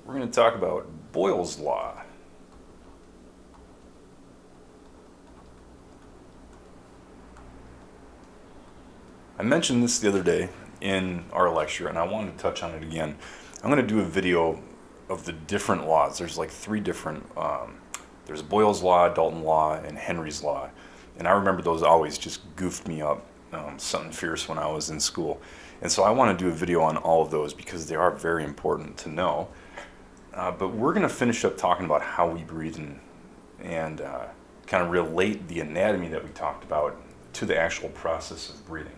we're going to talk about Boyle's law. I mentioned this the other day in our lecture, and I wanted to touch on it again. I'm going to do a video of the different laws. There's like three different, there's Boyle's law, Dalton's law, and Henry's law. And I remember those always just goofed me up, something fierce when I was in school. And so I want to do a video on all of those because they are very important to know. But we're going to finish up talking about how we breathe and kind of relate the anatomy that we talked about to the actual process of breathing.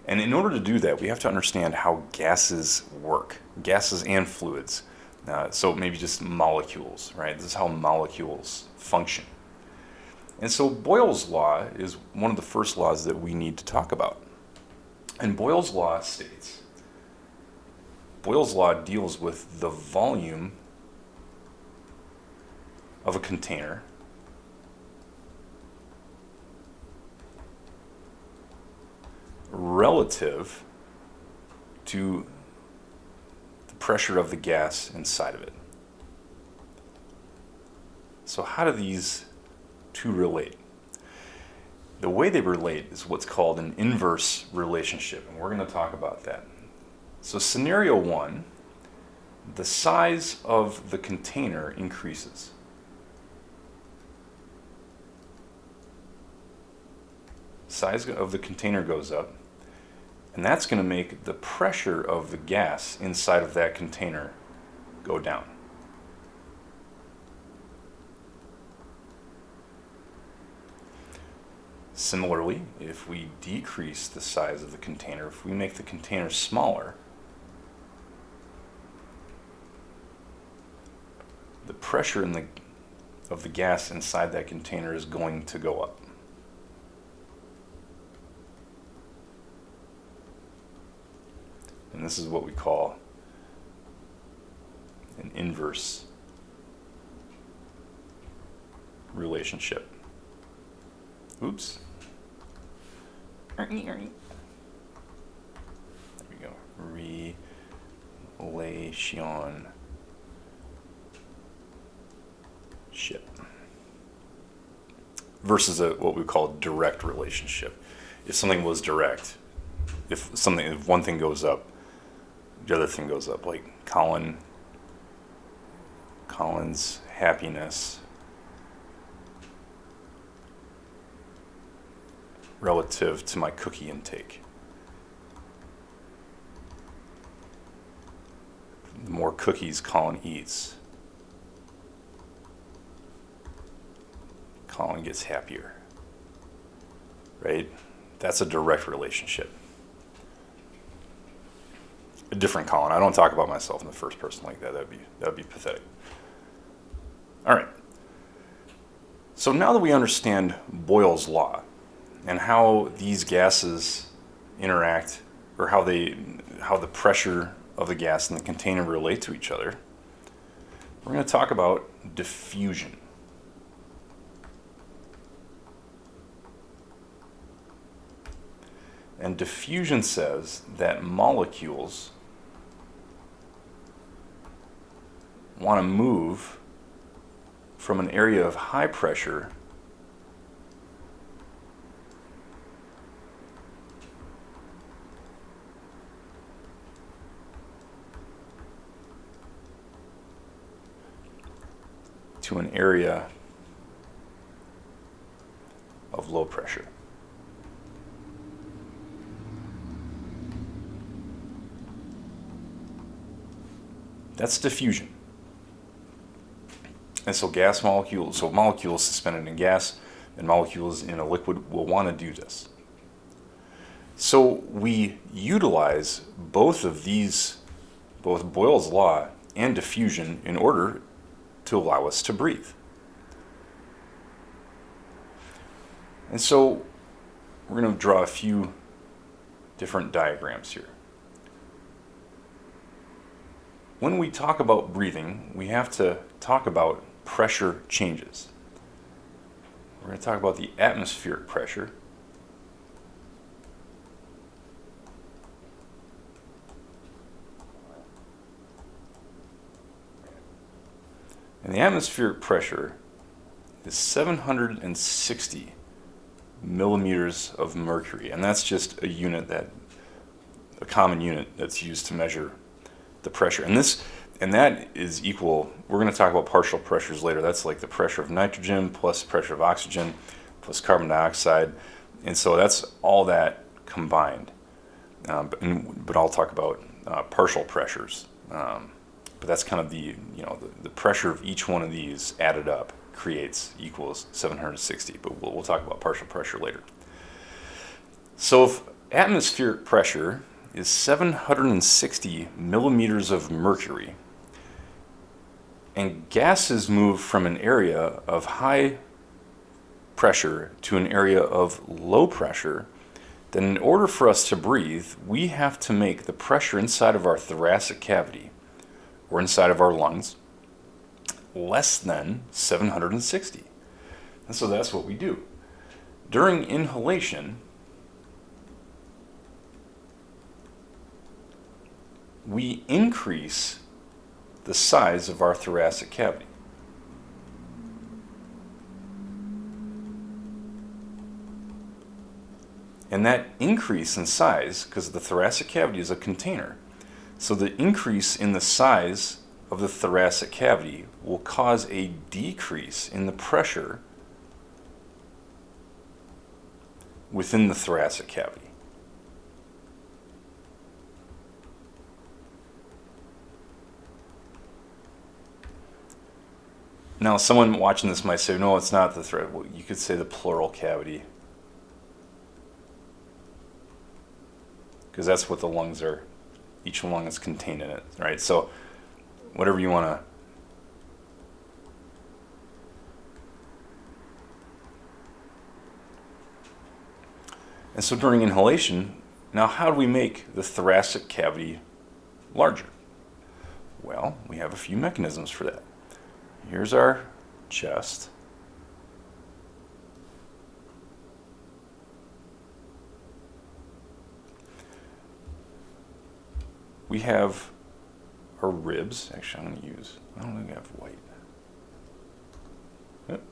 And in order to do that, we have to understand how gases work, gases and fluids. So maybe just molecules, right? This is how molecules function. And so Boyle's law is one of the first laws that we need to talk about. And Boyle's law states, Boyle's law deals with the volume of a container relative to the pressure of the gas inside of it. So how do these two relate? The way they relate is what's called an inverse relationship, and we're going to talk about that. So scenario one, the size of the container increases. Size of the container goes up, and that's going to make the pressure of the gas inside of that container go down. Similarly, if we decrease the size of the container, if we make the container smaller, the pressure of the gas inside that container is going to go up. And this is what we call an inverse relationship. Oops. There we go. Relationship. Versus what we call direct relationship. If something was direct, if one thing goes up, the other thing goes up. Like Colin's happiness relative to my cookie intake. The more cookies Colin eats, Colin gets happier. Right? That's a direct relationship. A different Colin. I don't talk about myself in the first person like that. That'd be pathetic. All right. So now that we understand Boyle's law and how these gases interact, or how the pressure of the gas and the container relate to each other, we're going to talk about diffusion. And diffusion says that molecules want to move from an area of high pressure to an area of low pressure. That's diffusion. And so molecules suspended in gas and molecules in a liquid will want to do this. So we utilize both of these, both Boyle's law and diffusion, in order to allow us to breathe. And so we're going to draw a few different diagrams here. When we talk about breathing, we have to talk about pressure changes. We're going to talk about the atmospheric pressure, And the atmospheric pressure is 760 millimeters of mercury. And that's just a unit a common unit that's used to measure the pressure. And that is equal, we're going to talk about partial pressures later. That's like the pressure of nitrogen plus the pressure of oxygen plus carbon dioxide. And so that's all that combined. But I'll talk about partial pressures. But that's kind of the pressure of each one of these added up equals 760. But we'll talk about partial pressure later. So if atmospheric pressure is 760 millimeters of mercury, and gases move from an area of high pressure to an area of low pressure, then in order for us to breathe, we have to make the pressure inside of our thoracic cavity, or inside of our lungs, less than 760. And so that's what we do. During inhalation, we increase the size of our thoracic cavity. And that increase in size, because the thoracic cavity is a container, so the increase in the size of the thoracic cavity will cause a decrease in the pressure within the thoracic cavity. Now, someone watching this might say, no, it's not the thoracic. Well, you could say the pleural cavity, because that's what the lungs are. Each lung is contained in it, right? So whatever you want to. And so during inhalation, now how do we make the thoracic cavity larger? Well, we have a few mechanisms for that. Here's our chest. We have our ribs. Actually, I don't think I have white. Yep.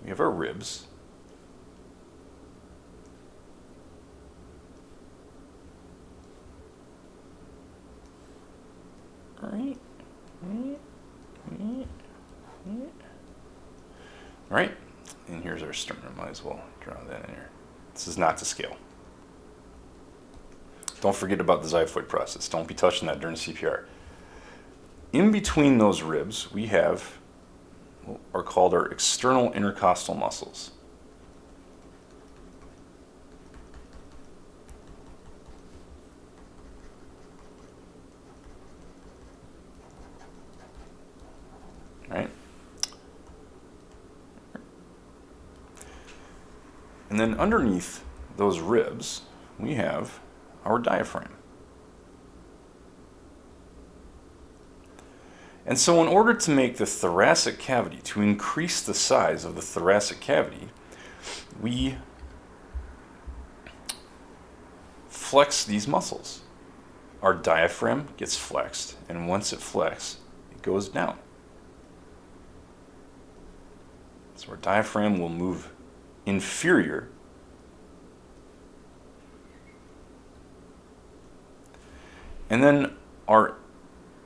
We have our ribs. Right, and here's our sternum. Might as well draw that in here. This is not to scale. Don't forget about the xiphoid process. Don't be touching that during CPR. In between those ribs, we have what are called our external intercostal muscles. Right? And then underneath those ribs, we have our diaphragm. And so in order to make the thoracic cavity, to increase the size of the thoracic cavity, we flex these muscles. Our diaphragm gets flexed, and once it flexes, it goes down. So our diaphragm will move inferior and then our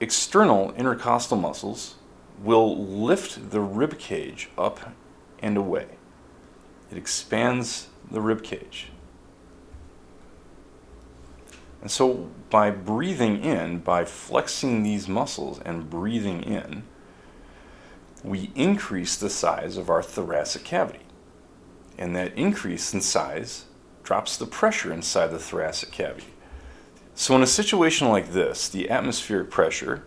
external intercostal muscles will lift the rib cage up and away. It expands the rib cage. And so by breathing in, by flexing these muscles and breathing in, we increase the size of our thoracic cavity. And that increase in size drops the pressure inside the thoracic cavity. So in a situation like this, the atmospheric pressure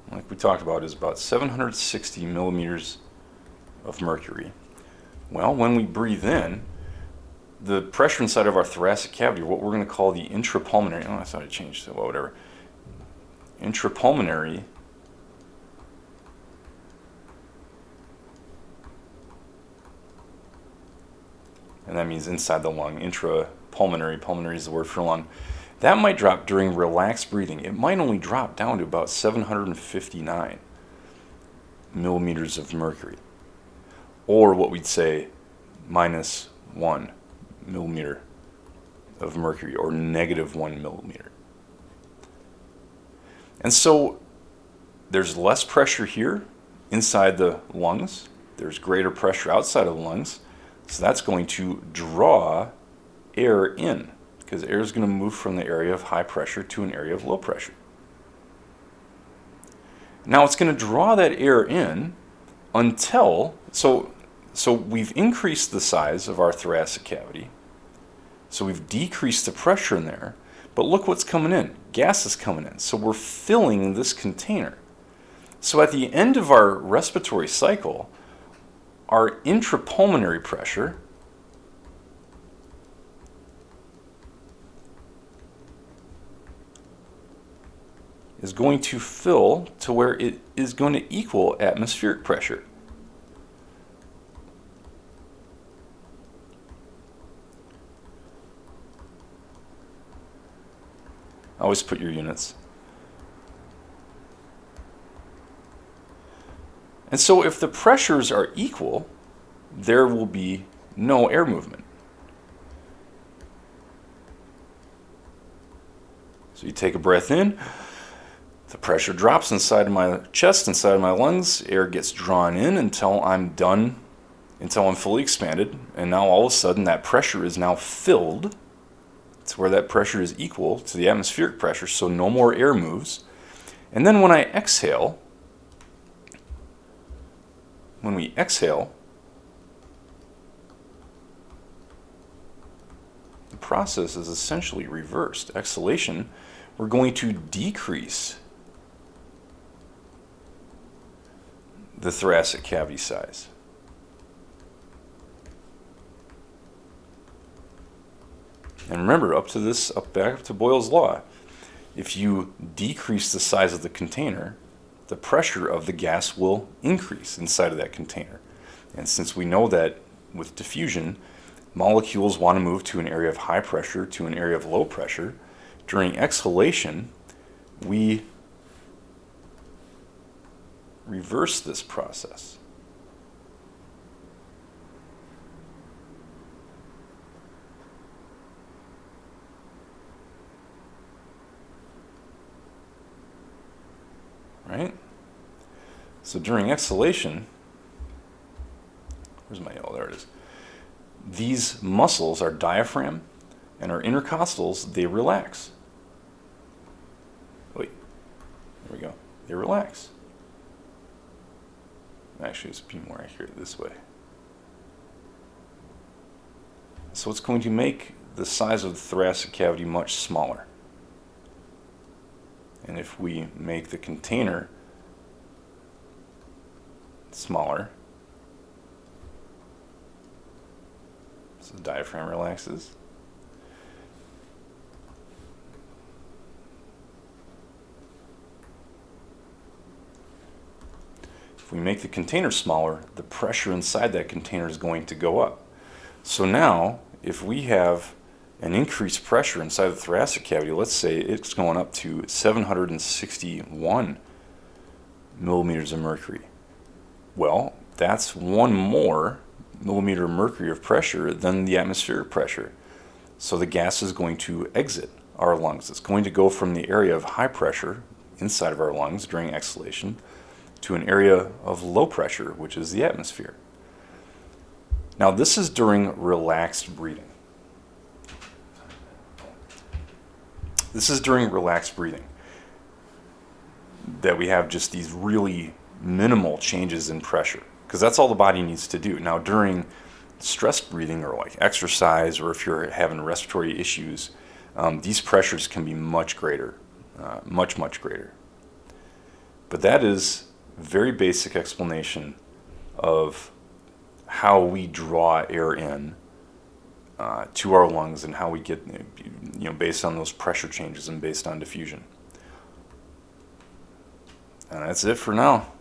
like we talked about is about 760 millimeters of mercury. Well, when we breathe in, the pressure inside of our thoracic cavity, what we're going to call the intrapulmonary, I thought I changed it, well, whatever. Intrapulmonary and that means inside the lung. Intrapulmonary, pulmonary is the word for lung. That might drop during relaxed breathing. It might only drop down to about 759 millimeters of mercury, or what we'd say -1 millimeter of mercury, or -1 millimeter. And so there's less pressure here inside the lungs. There's greater pressure outside of the lungs. So that's going to draw air in, because air is going to move from the area of high pressure to an area of low pressure. Now it's going to draw that air in until, so we've increased the size of our thoracic cavity. So we've decreased the pressure in there, but look what's coming in. Gas is coming in. So we're filling this container. So at the end of our respiratory cycle, our intrapulmonary pressure is going to fill to where it is going to equal atmospheric pressure. Always put your units. And so if the pressures are equal, there will be no air movement. So you take a breath in, the pressure drops inside of my chest, inside of my lungs, air gets drawn in until I'm done, until I'm fully expanded, and now all of a sudden that pressure is now filled to where that pressure is equal to the atmospheric pressure, so no more air moves. And then when I exhale, when we exhale, the process is essentially reversed. Exhalation, we're going to decrease the thoracic cavity size. And remember, back up to Boyle's law, if you decrease the size of the container, the pressure of the gas will increase inside of that container. And since we know that with diffusion, molecules want to move to an area of high pressure to an area of low pressure, during exhalation, we reverse this process. Right? So during exhalation, where's my yellow? There it is. These muscles, our diaphragm and our intercostals, they relax. Wait, there we go. They relax. Actually, it's be more accurate this way. So it's going to make the size of the thoracic cavity much smaller. And if we make the container smaller, so the diaphragm relaxes. If we make the container smaller, the pressure inside that container is going to go up. So now, if we have an increased pressure inside the thoracic cavity, let's say it's going up to 761 millimeters of mercury. Well, that's one more millimeter of mercury of pressure than the atmospheric pressure. So the gas is going to exit our lungs. It's going to go from the area of high pressure inside of our lungs during exhalation to an area of low pressure, which is the atmosphere. Now this is during relaxed breathing. This is during relaxed breathing that we have just these really minimal changes in pressure, because that's all the body needs to do. Now during stress breathing, or like exercise, or if you're having respiratory issues, these pressures can be much greater, much greater. But that is a very basic explanation of how we draw air in to our lungs, and how we get, based on those pressure changes and based on diffusion. And that's it for now.